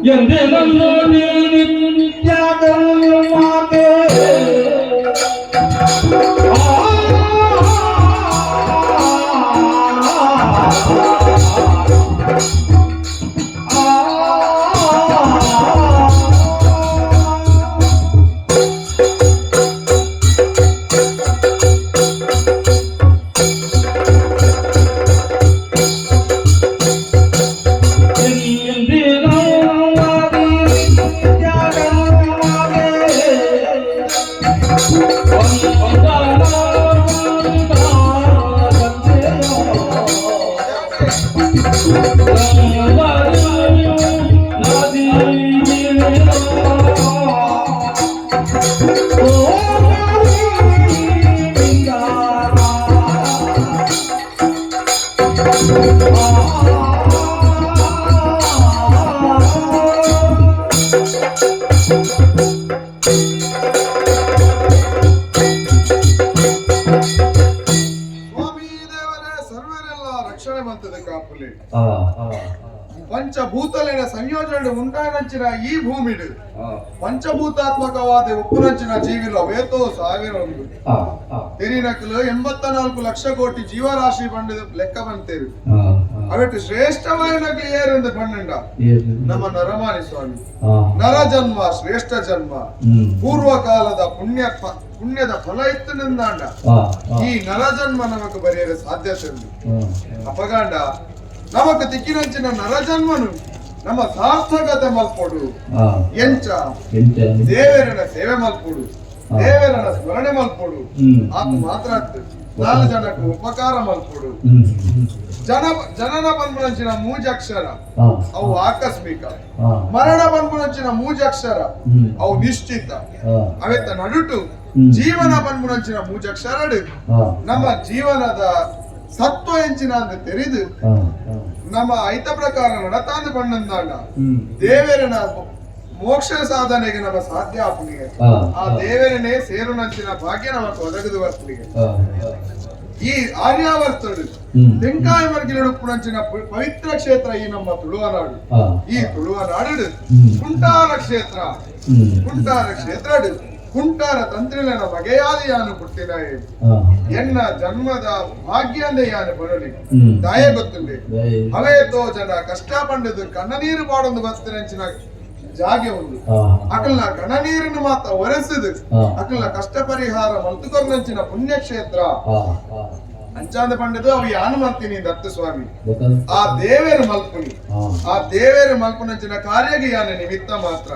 ಎಂದೇ ನನ್ನ ನಿತ್ಯಾಗಲು ಮಾತೆ పంచభూతలైన సంయోజనుడు ఉంటాయనంచిన ఈ భూమిడు పంచభూతాత్మకవాది ఉప్పునంచిన జీవిలో వేతో ಸಾವಿರ ತೆರಿನಕಲು 84 ಲಕ್ಷ ಕೋಟಿ ಜೀವರಾಶಿ ಬಂಡ ಲೆಕ್ಕ ಬಂತೇರು ಅವಟ್ಟು ಶ್ರೇಷ್ಠವಾದ ಏರೆಂದು ಬಂಡ ನಮ್ಮ ನರಮಾನಿ ಸ್ವಾಮಿ ನರ ಜನ್ಮ ಶ್ರೇಷ್ಠ ಜನ್ಮ ಪೂರ್ವಕಾಲದ ಪುಣ್ಯದ ಫಲ ಇತ್ತನಿಂದಾಂಡ ಈ ನರ ಜನ್ಮ ನಮಕ್ ಬರೆಯಲು ಸಾಧ್ಯತೆ ಉಂಟು ಅಪಗಾಂಡ ನಮಕ್ ತಿಕ್ಕಿನಂಚಿನ ನರಜನ್ಮನು ನಮ್ಮ ಸಾರ್ಥಕತೆ ಮಲ್ಪೋಡು ಎಂಚ ದೇವರನ ಸೇವೆ ಮಲ್ಪೋಡು ದೇವರನ ಸ್ಮರಣೆ ಮಲ್ಪೋಡು ಆತ ಮಾತ್ರ ನಾಲ್ಕು ಜನಕ್ಕೆ ಉಪಕಾರ ಮಲ್ಪೋಡು ಜನನ ಬಂದ್ಬಿಡಂಚಿನ ಮೂಜಕ್ಷರ ಅವು ಆಕಸ್ಮಿಕ ಮರಣ ಬಂದ್ಬಿಡಂಚಿನ ಮೂಜಕ್ಷರ ಅವು ನಿಶ್ಚಿತ ಅವೆತ್ತ ನಡುಟು ಜೀವನ ಬಂದ್ಬಿಡಂಚಿನ ಮೂಜಕ್ಷರ ನಮ್ಮ ಜೀವನದ ಸತ್ವ ಎಂಚಿನ ಅಂತ ತೆರೆದು ನಮ್ಮ ಐತ ಪ್ರಕಾರ ನಡತಾಂದು ಬಣ್ಣಂದಾಂಡ ದೇವರನ ಮೋಕ್ಷ ಸಾಧನೆಗೆ ನಮ್ಮ ಸಾಧ್ಯ ಆಪನಿಗೆ ಆ ದೇವರನ್ನೇ ಸೇರುನಂಚಿನ ಭಾಗ್ಯ ನಮಕ್ ಒದಗದು ಬರ್ತನಿಗೆ ಈ ಆರ್ಯಾವರ್ತಡು ತೆಂಕಾಯ ಮರ್ಗಿಲುಪ್ಪುನಂಚಿನ ಪವಿತ್ರ ಕ್ಷೇತ್ರ ಈ ನಮ್ಮ ತುಳುವನಾಡು ಈ ತುಳುವನಾಡು ಕುಂಟಾರ ಕ್ಷೇತ್ರ ಕುಂಟಾರ ತಂತ್ರಿಲನ ಬಗೆಯಾದಿಯಾನು ಪುಟ್ಟಿನ ಎನ್ನ ಜನ್ಮದ ಭಾಗ್ಯಂದೆಯಾನು ಬರಲಿ ದಯ ಗೊತ್ತುಂಡೆ ಅವೇತೋ ಜನ ಕಷ್ಟ ಪಂಡದು ಕಣ್ಣನೀರು ಪಾಡೊಂದು ಬರ್ತನೆಂಚಿನ ಜಾಗೆ ಒಂದು ಅಕಲ್ನ ಕಣ್ಣನೀರನ್ನು ಮಾತ್ರ ಒರೆಸಿದು ಅಕಲ್ನ ಕಷ್ಟ ಪರಿಹಾರ ಮಲ್ತುಕೊರ್ನಂಚಿನ ಪುಣ್ಯಕ್ಷೇತ್ರ ಅಂಚಾಂದ ಪಂಡದು ಅವು ಯಾನು ಮಲ್ತೀನಿ ದತ್ತ ಸ್ವಾಮಿ ಆ ದೇವೇರ ಮಲ್ಪುನಿ ಆ ದೇವೇರ ಮಲ್ಪುನಂಚಿನ ಕಾರ್ಯಗೆ ಯಾನ ನಿಮಿತ್ತ ಮಾತ್ರ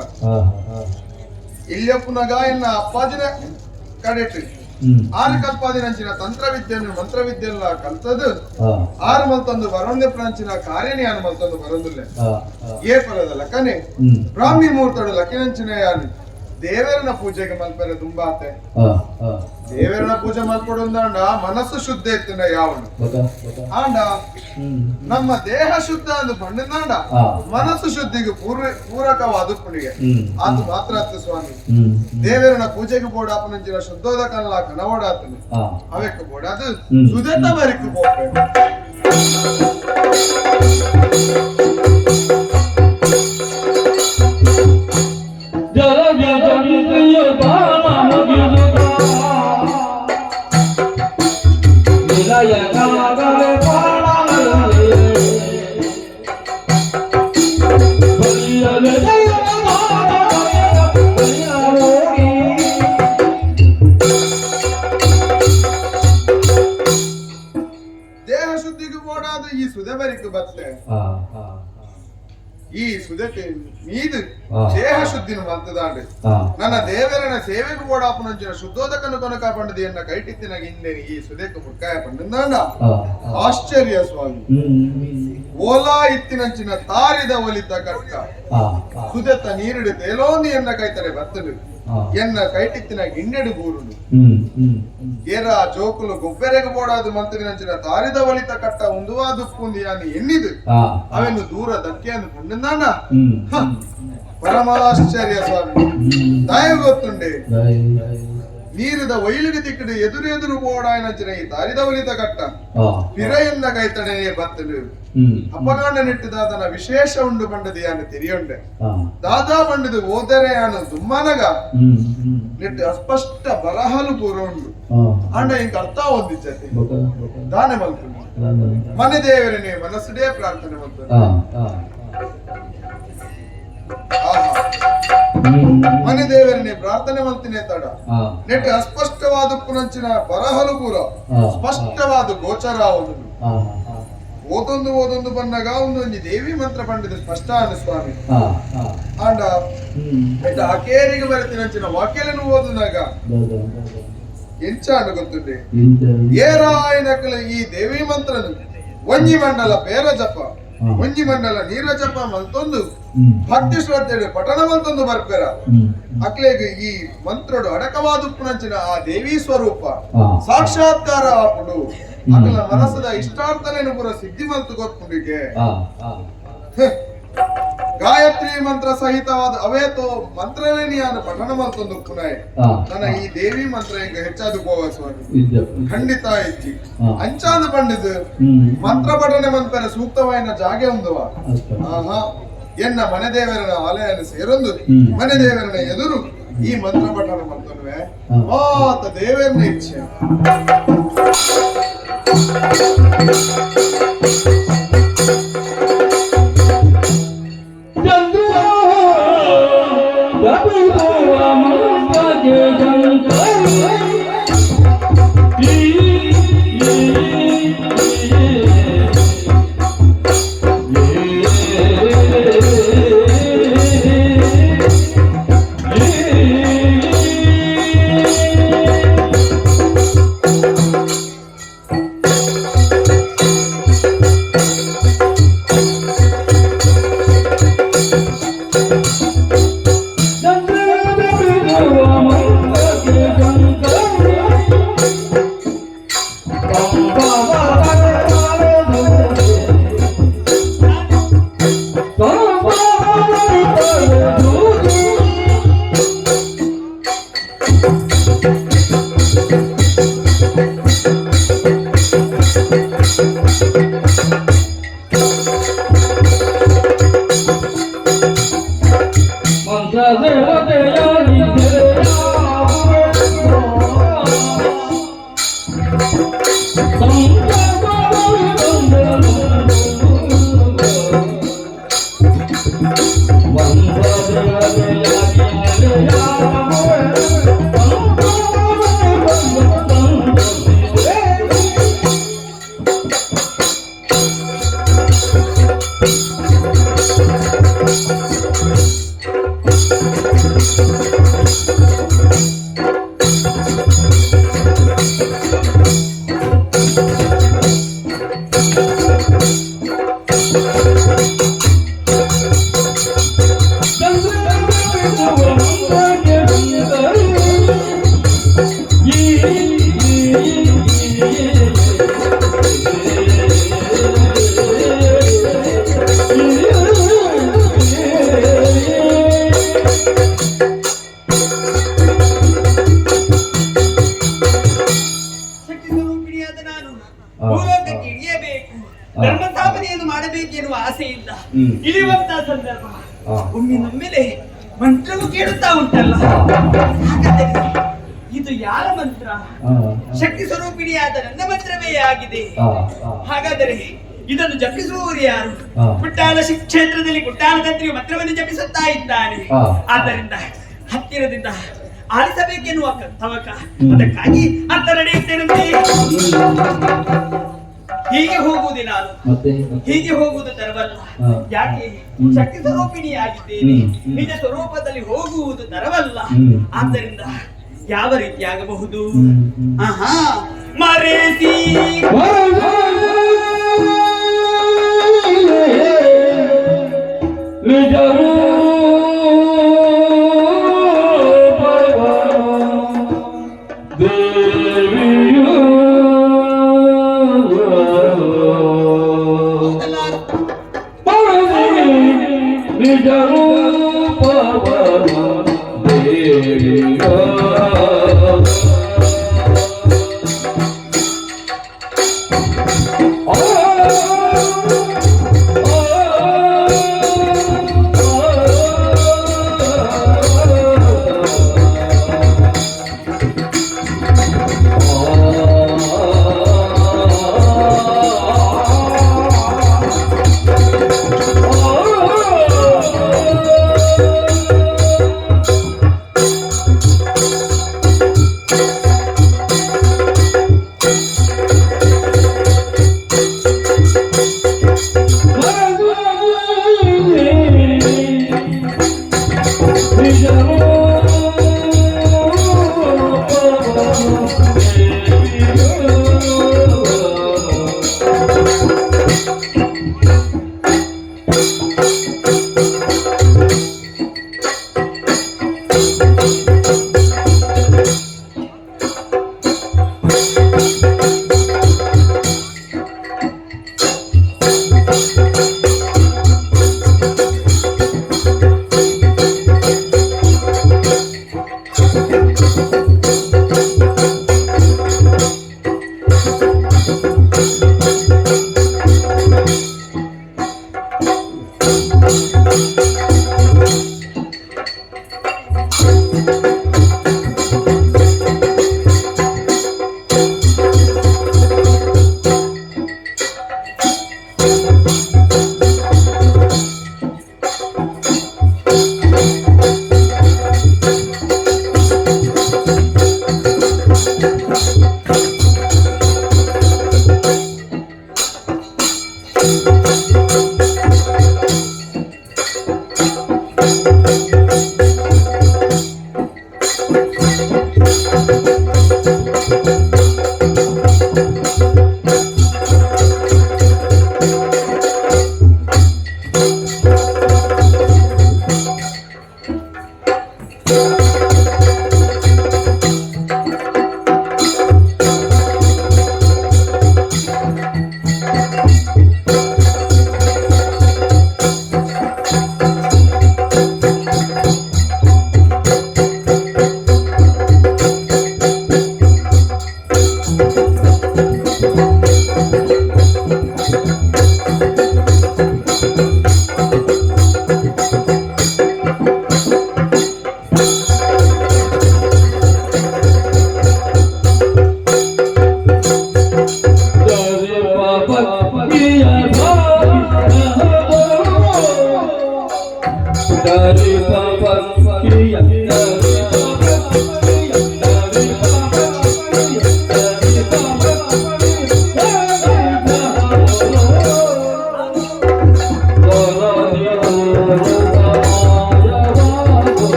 ಇಲ್ಲಪ್ಪುನಗ ಎನ್ನ ಅಪ್ಪಾಜಿನ ಕಡೆಟ್ಟು ಆರು ಕಲ್ಪಾದಿನಂಚಿನ ತಂತ್ರವಿದ್ಯೆಯನ್ನು ಮಂತ್ರವಿದ್ಯೆಲ್ಲ ಕಲ್ತದು ಆರು ಮಲ್ತೊಂದು ಬರೋಂದೆ ಪ್ರಾಂಚಿನ ಕಾರ್ಯನಿ ಯಾನು ಮಲ್ತೊಂದು ಬರೋದಿಲ್ಲ ಏ ಫಲದ ಲಕ್ಕನೆ ಬ್ರಾಹ್ಮಿ ಮುಹೂರ್ತಡು ಲಕ್ಕಿನಂಚಿನ ಯಾನು ದೇವರನ ಪೂಜೆಗೆ ಮಲ್ಪರೆ ತುಂಬಾತೆ ದೇವರನ ಪೂಜೆ ಮಲ್ಪಡೊಂದಾಂಡ ಮನಸ್ಸು ಶುದ್ಧ ಇತ್ತಿನ ಯಾವನು ಆಂಡ ನಮ್ಮ ದೇಹ ಶುದ್ಧ ಅಂದು ಬಂಡಿಂದಾಂಡ ಮನಸ್ಸು ಶುದ್ಧಿಗೆ ಪೂರಕವಾದ ಪುಣಿಗೆ ಆತು ಮಾತ್ರ ಅತ್ತ ಸ್ವಾಮಿ ದೇವರನ ಪೂಜೆಗೆ ಬೋಡಾಪನಂಚಿನ ಶುದ್ಧೋದಕಲ್ಲ ಕನವಡಾತನು ಅವಕ್ಕೆ ಬೋಡಾದು ಸುದೇತ ಮರಿಕು ಬೋಪೆ ದೇಹ ಶುದ್ಧಿಗೆ ಬೋಡಾದ ಈ ಸುಧೆಬರಿಕು ಬತ್ತೆ ಈ ಸುದಕ್ಕೆ ಮೀದು ದೇಹ ಶುದ್ಧಿನ ಮಲ್ತದಾಂಡು ನನ್ನ ದೇವರನ ಸೇವೆಗೆ ಬೋಡಾಪನಂಚಿನ ಶುದ್ಧೋದಕನು ಕೊನಕ ಪಂಡದಿಯನ್ನ ಕೈಟಿತ್ತಿನಾಗ ಹಿಂದೇನಿ ಈ ಸುದಕ್ಕೆ ಮುಕ್ಕಾಯ ಪಂಡಂದಾಂಡ ಆಶ್ಚರ್ಯ ಸ್ವಾಮಿ ಓಲಾ ಇತ್ತಿನಂಚಿನ ತಾರಿದ ಒಲಿತ ಕಟ್ಟ ಸುದೆತ್ತ ನೀರಿಡು ತೇಲೋಂದಿ ಎನ್ನ ಕೈತರೆ ಬತ್ತಲು ಎನ್ನ ಕೈಟಿತ್ತಿನಾಗ ಇನ್ನೆಡು ಗೂರುಡು ಏರ ಜೋಕುಲು ಗೊಬ್ಬೆರೆಗೆ ಬೋಡಾದು ಮಂತ್ರಿನಂಚಿನ ತಾರಿದ ಒಲಿತ ಕಟ್ಟ ಉಂದುವಾ ದುಪ್ಪುಂದಿ ಯಾನಿ ಎನ್ನಿದು ಅವೆನ್ನು ದೂರ ದಕ್ಕೆ ಅಂದು ಪಂಡಂದಾಂಡ ಪರಮಾಶ್ಚರ್ಯ ಸ್ವಾಮಿ ದಯ ಗೊತ್ತುಂಡೆ ನೀರಿದ ಒಯ್ಲಿಗೆ ತಿಕ್ಕಡು ಎದುರು ಓಡಾಯನಂಚಿನ ಈ ದಾರಿದವಲಿತ ಕಟ್ಟ ಪಿರೆಯನ್ನ ಕೈತಡೆ ಬತ್ತಲು ಅಪಗಾಂಡ ನೆಟ್ಟಿದಾದನ ವಿಶೇಷ ಉಂಡು ಬಂಡದಿ ಅನ್ನು ತಿರಿಯೊಂಡೆ ದಾದಾ ಬಂಡದು ಓದರೆ ಅನ್ನು ದುಮ್ಮನಗ ನೆಟ್ಟು ಅಸ್ಪಷ್ಟ ಬರಹಲು ಪೂರ ಉಂಡು ಅಂಡ ಇಂಕ ಅರ್ಥ ಹೊಂದಿಚ್ಚತಿ ದಾನೆ ಮಲ್ಪುಂಡು ಮನೆ ದೇವರನ್ನೇ ಮನಸ್ಸುಡೇ ಪ್ರಾರ್ಥನೆ ಮಾಡ್ತಾರೆ ಮನೆ ದೇವರನ್ನೇ ಪ್ರಾರ್ಥನೆ ಮಾಡ್ತೀನಿ ತಡ ನೆಟ್ ಅಸ್ಪಷ್ಟವಾದ ಪುನಂಚಿನ ಬರಹಲು ಪೂರ ಸ್ಪಷ್ಟವಾದ ಗೋಚರ ಓದೊಂದು ಬಂದಾಗ ಒಂದು ದೇವಿ ಮಂತ್ರ ಪಂಡಿತ ಸ್ಪಷ್ಟ ಅನ್ನ ಸ್ವಾಮಿ ಅಂಡ ಅಕೇರಿಗೆ ಬರತಿನಂಚಿನ ವಾಕ್ಯలను ಓದಿದಾಗ ಎಂಚ ಅಂಡ ಗೊತ್ತುಂಡೆ ಏರಾಯನಕಲ ಈ ದೇವಿ ಮಂತ್ರನು ಒಂಜಿ ಮಂಡಲ ಬೇರ ಜಪ ಒಂಜಿ ಮಂಡಲ ನೀರ ಜಪ ಮಲ್ತೊಂದು ಭಕ್ತಿ ಶ್ರದ್ಧೆಡು ಪಠಣ ಮಲ್ತೊಂದು ಬರ್ಪೆರ ಅಕ್ಲೆಗ್ ಈ ಮಂತ್ರಡು ಅಡಕವಾದ ಉಪ್ಪುನಂಚಿನ ಆ ದೇವಿ ಸ್ವರೂಪ ಸಾಕ್ಷಾತ್ಕಾರ ಆಪುಡು ಅಕಲ ಮನಸ್ಸದ ಇಷ್ಟಾರ್ಥನೇನು ಪುರ ಸಿದ್ಧಿ ಮಲ್ತು ಗೊತ್ತುಂಡಿಗೆ ಗಾಯತ್ರಿ ಮಂತ್ರ ಸಹಿತವಾದ ಅವೇತೋ ಮಂತ್ರವೇಣಿಯನ್ನು ಪಠಣ ಮಲ್ತೊಂದು ಪುನಃ ನನ್ನ ಈ ದೇವಿ ಮಂತ್ರ ಈಗ ಹೆಚ್ಚಾದ ಗೋವ ಸ್ವಾಮಿ ಖಂಡಿತ ಹೆಚ್ಚಿ ಅಂಚಾದ ಪಂಡಿತ ಮಂತ್ರ ಪಠಣೆ ಮಂತ್ರ ಸೂಕ್ತವಾದ ಜಾಗೆ ಒಂದುವ ಎನ್ನ ಮನೆ ದೇವರನ ಆಲಯನ ಸೇರೊಂದು ಮನೆ ದೇವರನ ಎದುರು ಈ ಮಂತ್ರ ಪಠಣ ಮಂತ್ರವೇ ಮಾತ ದೇವರನ ಇಚ್ಛೆ ಧರ್ಮಸ್ಥಾಪನೆಯನ್ನು ಮಾಡಬೇಕೆನ್ನುವ ಆಸೆಯಿಂದ ಇಳಿಯುವಂತ ಸಂದರ್ಭ ಒಮ್ಮಿನೊಮ್ಮೆಲೆ ಮಂತ್ರವು ಕೇಳುತ್ತಾ ಉಂಟಲ್ಲ. ಹಾಗಾದರೆ ಇದು ಯಾರ ಮಂತ್ರ? ಶಕ್ತಿ ಸ್ವರೂಪಿಣಿಯಾದ ನನ್ನ ಮಂತ್ರವೇ ಆಗಿದೆ. ಹಾಗಾದರೆ ಇದನ್ನು ಜಪಿಸುವವರು ಯಾರು? ಕುಟ್ಟಾಲ ಕ್ಷೇತ್ರದಲ್ಲಿ ಕುಟ್ಟಾಲ ತಂತ್ರಿಯು ಮಂತ್ರವನ್ನು ಜಪಿಸುತ್ತಾ ಇದ್ದಾನೆ. ಆದ್ದರಿಂದ ಹತ್ತಿರದಿಂದ ಆಲಿಸಬೇಕೆನ್ನುವ ತವಕ, ಅದಕ್ಕಾಗಿ ಅಂತ ನಡೆಯುತ್ತೇನಂತೆ. ಹೀಗೆ ಹೋಗುವುದೇ ನಾನು, ಹೀಗೆ ಹೋಗುವುದು ತರವಲ್ಲ. ಯಾಕೆ? ಶಕ್ತಿ ಸ್ವರೂಪಿಣಿಯಾಗಿದ್ದೇನೆ, ನಿಜ ಸ್ವರೂಪದಲ್ಲಿ ಹೋಗುವುದು ತರವಲ್ಲ. ಆದ್ದರಿಂದ ಯಾವ ರೀತಿ ಆಗಬಹುದು? ಆಹಾ, ಮರೆಸಿ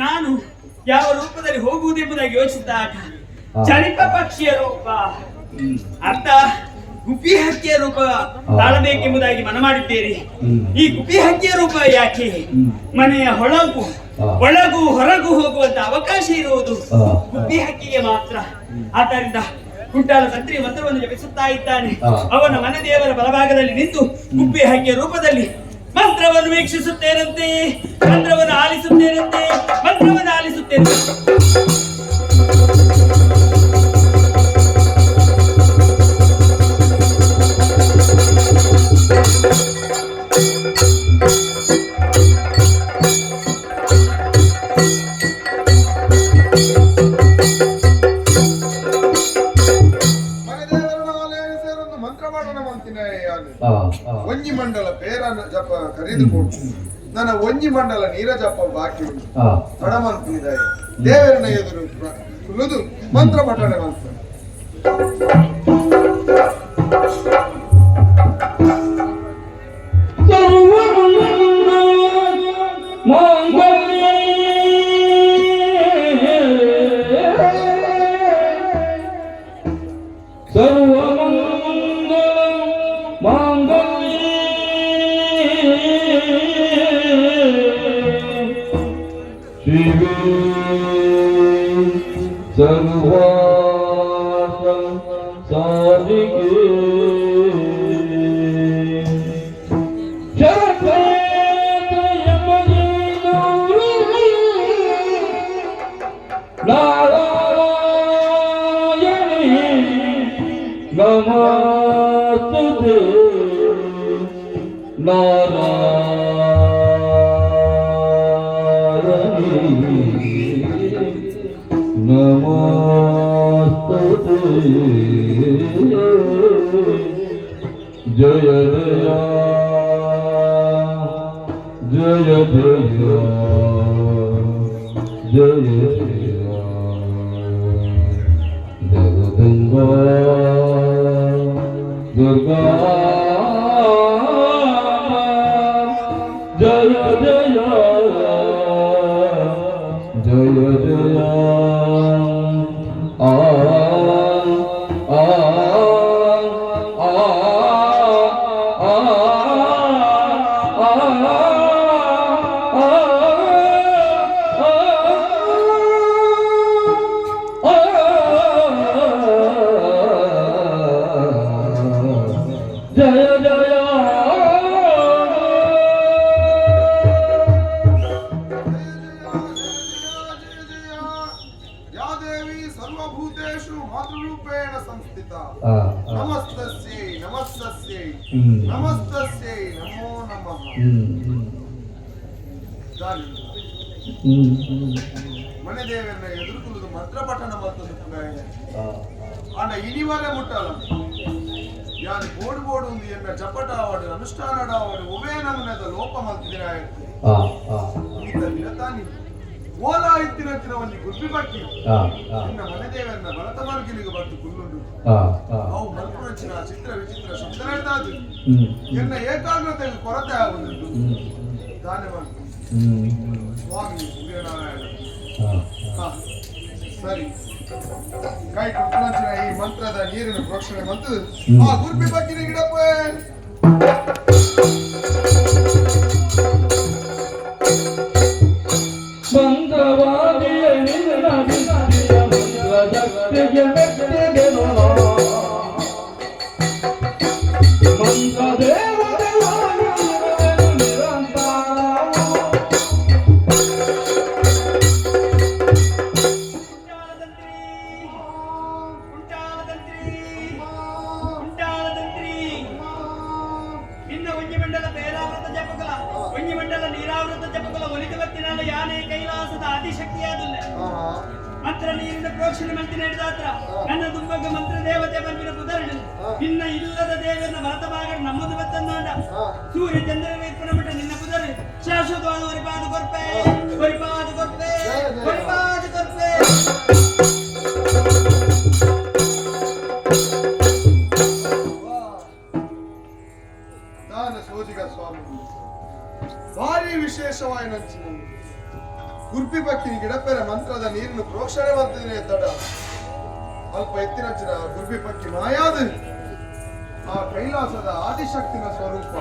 ನಾನು ಯಾವ ರೂಪದಲ್ಲಿ ಹೋಗುವುದೆಂಬುದಾಗಿ ಯೋಚಿಸಿದಾಗ ಚಲಿತ ಪಕ್ಷಿಯ ರೂಪ ಅರ್ಥ ಗುಬ್ಬಿ ಹಕ್ಕಿಯ ರೂಪ ತಾಳಬೇಕೆಂಬುದಾಗಿ ಮನ ಮಾಡಿದ್ದೇನೆ. ಈ ಗುಬ್ಬಿ ಹಕ್ಕಿಯ ರೂಪ ಯಾಕೆ? ಮನೆಯ ಒಳಗೂ ಹೊರಗೂ ಹೋಗುವಂತ ಅವಕಾಶ ಇರುವುದು ಗುಬ್ಬಿ ಹಕ್ಕಿಗೆ ಮಾತ್ರ. ಆದ್ದರಿಂದ ಕುಂಟಾಲ ತಂತ್ರಿ ಮಂತ್ರವನ್ನು ಜಪಿಸುತ್ತಾ ಇದ್ದಾನೆ. ಅವನ ಮನೆ ದೇವರ ಬಲಭಾಗದಲ್ಲಿ ನಿಂತು ಗುಬ್ಬಿ ಹಕ್ಕಿಯ ರೂಪದಲ್ಲಿ ಮಂತ್ರವನ್ನು ವೀಕ್ಷಿಸುತ್ತೇನಂತೆ, ಮಂತ್ರವನ್ನು ಆಲಿಸುತ್ತೇನಂತೆ, ಮಂತ್ರವನ್ನು ಆಲಿಸುತ್ತೇನೆ. ಒಂಜಿ ಮಂಡಲ ಪೇರ ಜಪ ಕರೆದುಕೊಂಡು ನನ್ನ ಒಂಜಿ ಮಂಡಲ ನೀರ ಜಪ ಬಾಕಿ ಉಂಟು ಹಣಮಂತಿದ್ದಾರೆ ದೇವರನ್ನ ಎದುರು ಕುಳಿದು ಮಂತ್ರ ಪಠಣೆ ಮಾಡ್ತಾರೆ. जय जया जय जया जय जया जगदम्बा दुर्गा जय जया जय जया ಮನೆ ದೇವರನ್ನ ಎದುರುಕೊಳ್ಳುವುದು ಮಂತ್ರ ಪಠಣ ಮತ್ತೊಂದು ಆಂಡ ಇನಿವರೆ ಮುಟ್ಟಲ್ಲ ಯಾರು ಬೋಡು ಒಂದು ಎನ್ನ ಜಪಟ ಆವಾಡು ಅನುಷ್ಠಾನ ಆವಾಡು ಒವೇ ನಮನದ ಲೋಪ ಮಲ್ತಿದಿನ ಈತ ದಿನತಾನಿ ಓಲ ಇತ್ತಿನ ಒಂದು ಗುಬ್ಬಿ ಬಾಕಿ ನಿನ್ನ ಮನೆ ದೇವರನ್ನ ಬಲತ ಮಲ್ಗಿಲಿಗೆ ಬಂದು ಕುಲ್ಲುಂಡು ಅವು ಮಲ್ಪುರಚಿನ ಚಿತ್ರ ವಿಚಿತ್ರ ಶಬ್ದನಾಡ್ದಾದು ಎನ್ನ ಏಕಾಗ್ರತೆಗೆ ಕೊರತೆ ಆಗುವುದುಂಟು ದಾನೆ ಬಂತು ಸ್ವಾಮಿ ಸೂರ್ಯನಾರಾಯಣ ಸರಿ ಕೈ ಕುಟ್ಲಂಚಿನ ಈ ಮಂತ್ರದ ನೀರಿನ ಪ್ರೋಕ್ಷಣೆ ಮತ್ತು ಆ ಗುರ್ಬಿ ಬಗ್ಗಿನ ಗಿಡಪ್ಪ ಮಂಗವಾದಿಯ ನಿನ್ನ ಬಿಸಿಯ ಮಂತ್ರಜಗತ್ತಿಗೆ ಮೆಟ್ಟಿಗೆನೋ ಮಂತ್ರದೇವತೆಯಾಗಿರುವೆನು ನಿರಂತರ ಉಂಟಾಳದಂತ್ರಿ ಇನ್ನ ಮಂಡಲ ಬೇಲಾವೃತ ಜಪಕಲ ಮಂಡಲ ನೀರಾವೃತ ಜಪಕಲ ಒಲಿದವತ್ತಿನಾಲ ಯಾನೇ ಕೈಲಾಸದ ಆದಿಶಕ್ತಿಯಾದುಲ್ಲ ಮಂತ್ರ ನೀರಿನ ಪ್ರೋಕ್ಷಣೆ ಮಂತ್ರ ನಡೆದಾತ್ರ ನನ್ನ ದುಂಬಗ ಮಂತ್ರ ದೇವತೆ ಬಂದಿನ ಕುದರಣ ಇನ್ನ ಇಲ್ಲದ ದೇವರನ್ನ ಭರತ ಭಾಗ ನಮ್ಮದು ಬತ್ತನ್ನಾಡ ಸೂರ್ಯ ಚಂದ್ರ ವೇತ್ಪನ ಮಠ ನಿನ್ನ ಕುದರೆ ಶಾಶ್ವತವಾದ ಒರಿಪಾದ ಕೊರ್ಪೆ ಒರಿಪಾದ ಕೊರ್ಪೆ ಒರಿಪಾದ ಕೊರ್ಪೆ ಸೋಜಿಗ ಸ್ವಾಮಿ ಭಾರಿ ವಿಶೇಷವಾದ ನಂಚಿನ ಗುರ್ಪಿ ಬಕ್ಕಿನ ಗಿಡಪೆರ ಮಂತ್ರದ ನೀರಿನ ಪ್ರೋಕ್ಷಣೆ ಮಾಡ್ತಿದ್ರೆ ತಡ ಅಲ್ಪ ಎತ್ತಿನಂಚಿನ ಗುರ್ಪಿ ಪಕ್ಕಿ ಮಾಯಾದ ಆ ಕೈಲಾಸದ ಆದಿಶಕ್ತಿನ ಸ್ವರೂಪ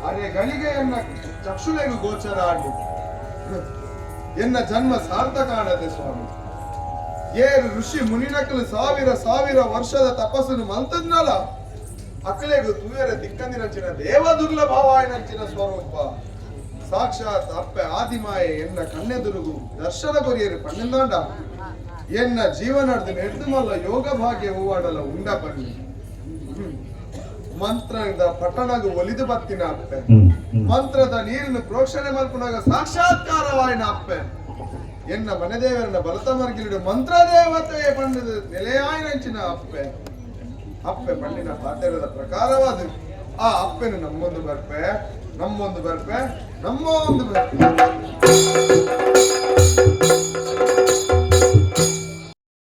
ಅರೆ ಗಳಿಗೆಯನ್ನ ಚಕ್ಷುಲೆಗೂ ಗೋಚರ ಆಡಿ ಎನ್ನ ಜನ್ಮ ಸಾರ್ಥಕ ಆಡದೆ ಸ್ವಾಮಿ ಏರು ಋಷಿ ಮುನಿನಕಲು ಸಾವಿರ ವರ್ಷದ ತಪಸ್ಸನ್ನು ಮಲ್ತದ್ನಲ್ಲ ಅಕ್ಕಲೆಗೂ ತೂಯರ ದಿಕ್ಕಂದಿನಂಚಿನ ದೇವ ದುರ್ಲಭವಾಯನಂಚಿನ ಸ್ವರೂಪ ಸಾಕ್ಷಾತ್ ಅಪ್ಪೆ ಆದಿಮಾಯೆ ಎನ್ನ ಕಣ್ಣೆದುರುಗು ದರ್ಶನ ಕೊರಿಯರು ಪಣ್ಣೆಂದಾಂಡ ಎನ್ನ ಜೀವನದ ನೆಡ್ದುಮಲ್ಲ ಯೋಗ ಭಾಗ್ಯ ಹೂವಾಡಲ ಉಂಡ ಪಣ್ಣಿ ಮಂತ್ರದ ಪಟ್ಟಣಗು ಒಲಿದು ಬತ್ತಿನ ಅಪ್ಪೆ ಮಂತ್ರದ ನೀರಿನ ಪ್ರೋಕ್ಷಣೆ ಮಲ್ಪನಾಗ ಸಾಕ್ಷಾತ್ಕಾರವಾಯಿನ ಅಪ್ಪೆ ಎನ್ನ ಮನೆದೇವರನ್ನ ಬಲತ ಮರ್ಗಿಲಿಡು ಮಂತ್ರ ದೇವತೆಯೇ ಪಂಡದ ನೆಲೆಯಾಯಿನಂಚಿನ ಅಪ್ಪೆ ಅಪ್ಪೆ ಪಣ್ಣಿನ ಪಾತ್ರದ ಪ್ರಕಾರವಾದ ಆ ಅಪ್ಪೆನು ನಮ್ಮೊಂದು ಬರ್ಪೆ ನಮ್ಮೊಂದು ಬರ್ಪೆ